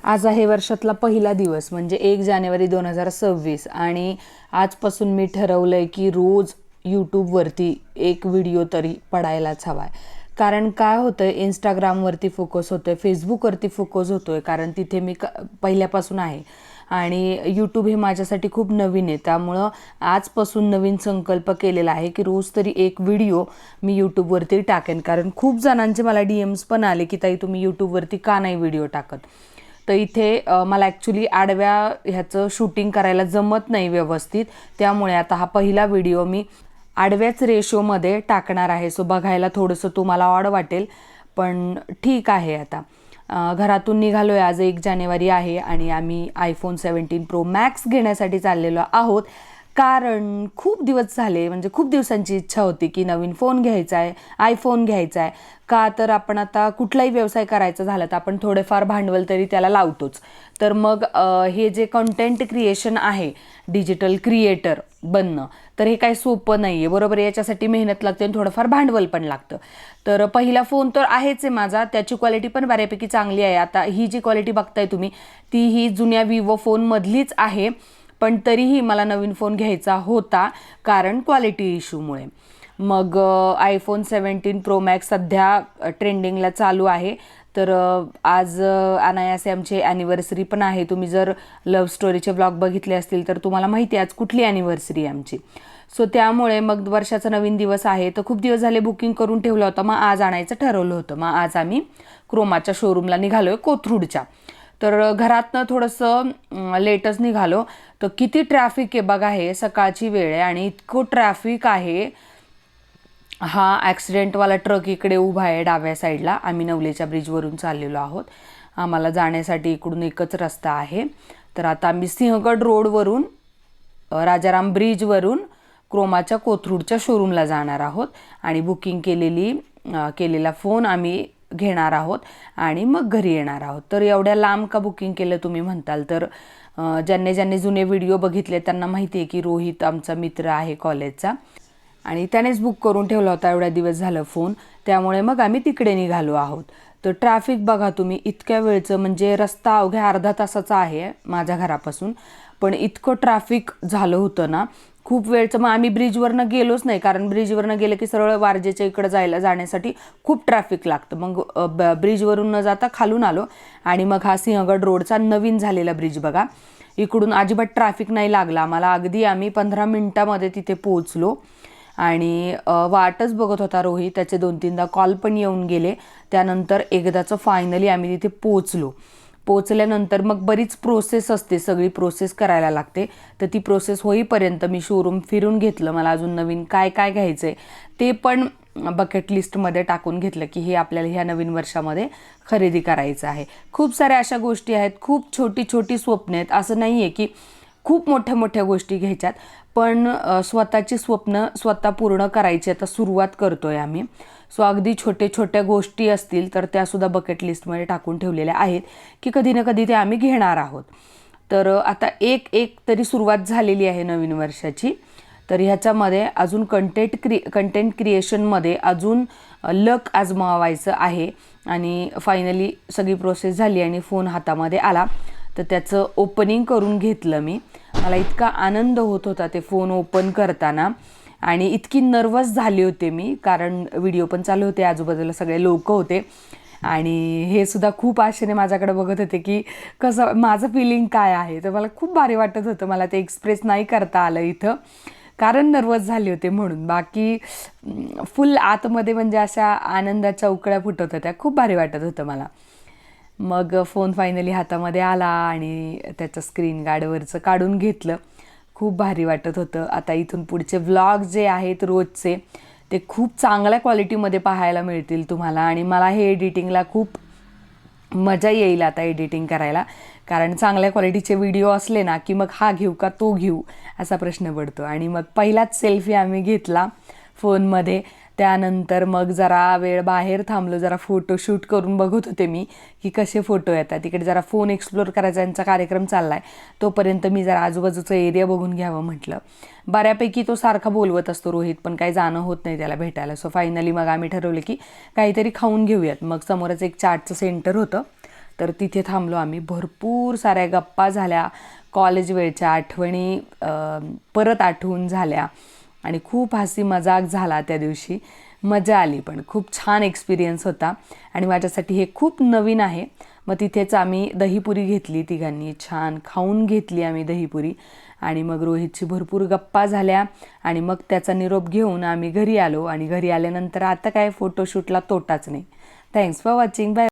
आज आहे वर्षातला पहिला दिवस म्हणजे 1 जानेवारी 2026 आणि आजपासून मी ठरवलं आहे की रोज यूट्यूबवरती एक व्हिडिओ तरी पडायलाच हवा आहे. कारण काय होतं आहे, इंस्टाग्रामवरती फोकस होतो आहे, फेसबुकवरती फोकस होतो आहे, कारण तिथे मी पहिल्यापासून आहे आणि यूट्यूब हे माझ्यासाठी खूप नवीन आहे. त्यामुळं आजपासून नवीन संकल्प केलेला आहे की रोज तरी एक व्हिडिओ मी यूट्यूबवरती टाकेन. कारण खूप जणांचे मला DMs पण आले की ताई तुम्ही यूट्यूबवरती का नाही व्हिडिओ टाकत. तर इथे मला ॲक्च्युली आडव्या ह्याचं शूटिंग करायला जमत नाही व्यवस्थित, त्यामुळे आता हा पहिला व्हिडिओ मी आडव्याच रेशोमध्ये टाकणार आहे. सो बघायला थोडंसं तुम्हाला ऑड वाटेल, पण ठीक आहे. आता घरातून निघालो आहे, आज 1 जानेवारी आहे आणि आम्ही iPhone 17 Pro Max घेण्यासाठी चाललेलो आहोत. कारण खूप दिवस झाले, म्हणजे खूप दिवसांची इच्छा होती की नवीन फोन घ्यायचा आहे, आयफोन घ्यायचा आहे. का तर आपण आता कुठलाही व्यवसाय करायचा झाला तर आपण थोडेफार भांडवल तरी त्याला लावतोच. तर मग हे जे कंटेंट क्रिएशन आहे, डिजिटल क्रिएटर बनणं, तर हे काही सोपं नाही आहे, बरोबर. याच्यासाठी मेहनत लागते आणि थोडंफार भांडवल पण लागतं. तर पहिला फोन तर आहेच आहे माझा, त्याची क्वालिटी पण बऱ्यापैकी चांगली आहे. आता ही जी क्वालिटी बघताय तुम्ही ती ही जुन्या विवो फोनमधलीच आहे, पण तरीही मला नवीन फोन घ्यायचा होता कारण क्वालिटी इश्यूमुळे. मग iPhone 17 Pro Max सध्या ट्रेंडिंगला चालू आहे. तर आज अनायासे आमची ॲनिव्हर्सरी पण आहे. तुम्ही जर लव्ह स्टोरीचे ब्लॉग बघितले असतील तर तुम्हाला माहिती आहे आज कुठली ॲनिव्हर्सरी आहे आमची. सो त्यामुळे मग वर्षाचा नवीन दिवस आहे, तर खूप दिवस झाले बुकिंग करून ठेवलं होतं. मग आज आणायचं ठरवलं होतं. मग आज आम्ही क्रोमाच्या शोरूमला निघालो आहे, कोथरूडच्या. तर घरातनं थोडंसं लेटच निघालो. तर किती ट्रॅफिक आहे बघा, हे सकाळची वेळ आहे आणि इतकं ट्रॅफिक आहे. हा ॲक्सिडेंटवाला ट्रक इकडे उभा आहे डाव्या साईडला. आम्ही नवलेच्या ब्रिजवरून चाललेलो आहोत. आम्हाला जाण्यासाठी इकडून एकच रस्ता आहे. तर आता आम्ही सिंहगड रोडवरून राजाराम ब्रिजवरून क्रोमाच्या कोथरूडच्या शोरूमला जाणार आहोत आणि बुकिंग केलेला फोन आम्ही घेणार आहोत आणि मग घरी येणार आहोत. तर एवढ्या लांब का बुकिंग केलं तुम्ही म्हणताल, तर ज्यांनी जुने व्हिडिओ बघितले त्यांना माहिती आहे की रोहित आमचा मित्र आहे कॉलेजचा आणि त्यानेच बुक करून ठेवला होता एवढ्या दिवस झालं फोन. त्यामुळे मग आम्ही तिकडे निघालो आहोत. तर ट्रॅफिक बघा तुम्ही, इतक्या वेळचं, म्हणजे रस्ता अवघ्या अर्धा तासाचा आहे माझ्या घरापासून, पण इतकं ट्रॅफिक झालं होतं ना खूप वेळचं. मग आम्ही ब्रिजवरनं गेलोच नाही, कारण ब्रिजवरनं गेलं की सरळ वारजेच्या इकडं जाण्यासाठी खूप ट्रॅफिक लागतं. मग ब्रिजवरून न जाता खालून आलो आणि मग हा सिंहगड रोडचा नवीन झालेला ब्रिज बघा. इकडून अजिबात ट्रॅफिक नाही लागला आम्हाला. अगदी आम्ही 15 मिनटामध्ये तिथे पोहोचलो आणि वाटच बघत होता रोहित. त्याचे 2-3दा कॉल पण येऊन गेले. त्यानंतर एकदाचं फायनली आम्ही तिथे पोचल्यानंतर मग बरीच प्रोसेस असते, सगळी प्रोसेस करायला लागते. तर ती प्रोसेस होईपर्यंत मी शोरूम फिरून घेतलं. मला अजून नवीन काय काय घ्यायचं आहे ते पण बकेट लिस्टमध्ये टाकून घेतलं की हे आपल्याला ह्या नवीन वर्षामध्ये खरेदी करायचं आहे. खूप साऱ्या अशा गोष्टी आहेत, खूप छोटी छोटी स्वप्न आहेत. असं नाही आहे की खूप मोठ्या मोठ्या गोष्टी घ्यायच्यात, पण स्वतःची स्वप्न स्वतः पूर्ण करायची आता सुरुवात करतो आहे आम्ही. सो अगदी छोट्या गोष्टी असतील तर त्यासुद्धा बकेट लिस्टमध्ये टाकून ठेवलेल्या आहेत की कधी ना कधी ते आम्ही घेणार आहोत. तर आता एक तरी सुरुवात झालेली आहे नवीन वर्षाची. तर ह्याच्यामध्ये अजून कंटेंट क्रिएशनमध्ये अजून लक आजमावायचं आहे आणि फायनली सगळी प्रोसेस झाली आणि फोन हातामध्ये आला. तर त्याचं ओपनिंग करून घेतलं मी. मला इतका आनंद होत होता ते फोन ओपन करताना आणि इतकी नर्वस झाले होते मी, कारण व्हिडिओ पण चालू होते, आजूबाजूला सगळे लोक होते आणि हे सुद्धा खूप आशेने माझ्याकडे बघत होते की कसं माझं फिलिंग काय आहे. तर मला खूप भारी वाटत होतं. मला ते एक्सप्रेस नाही करता आलं इथं, कारण नर्वस झाले होते म्हणून. बाकी फुल आतमध्ये म्हणजे अशा आनंदाच्या उकळ्या फुटत होत्या. खूप भारी वाटत होतं मला. मग फोन फायनली हातामध्ये आला आणि त्याचं स्क्रीन गार्डवरचं काढून घेतलं. खूप भारी वाटत होतं. आता इथून पुढचे व्लॉग जे आहेत रोजचे ते खूप चांगल्या क्वालिटीमध्ये पाहायला मिळतील तुम्हाला आणि मला हे एडिटिंगला खूप मजा येईल आता एडिटिंग करायला. कारण चांगल्या क्वालिटीचे व्हिडिओ असले ना की मग हा घेऊ का तो घेऊ असा प्रश्न पडतो. आणि मग पहिलाच सेल्फी आम्ही घेतला फोनमध्ये. त्यानंतर मग जरा वेळ बाहेर थांबलो, जरा फोटोशूट करून बघत होते मी की कसे फोटो येतात. तिकडे जरा फोन एक्सप्लोर करायचा यांचा कार्यक्रम चालला आहे, तोपर्यंत मी जरा आजूबाजूचं एरिया बघून घ्यावं म्हटलं. बऱ्यापैकी तो सारखा बोलवत असतो रोहित, पण काही जाणं होत नाही त्याला भेटायला. सो फायनली मग आम्ही ठरवलं की काहीतरी खाऊन घेऊयात. मग समोरच एक चाटचं सेंटर होतं, तर तिथे थांबलो आम्ही. भरपूर साऱ्या गप्पा झाल्या, कॉलेज वेळच्या आठवणी परत आठवून झाल्या आणि खूप हसी मजाक झाला त्या दिवशी. मजा आली, पण खूप छान एक्सपिरियन्स होता आणि माझ्यासाठी हे खूप नवीन आहे. मग तिथेच आम्ही दहीपुरी घेतली तिघांनी, छान खाऊन घेतली आम्ही दहीपुरी आणि मग रोहितची भरपूर गप्पा झाल्या आणि मग त्याचा निरोप घेऊन आम्ही घरी आलो आणि घरी आल्यानंतर आता काय फोटोशूटला तोटाच नाही. Thanks for watching. बाय.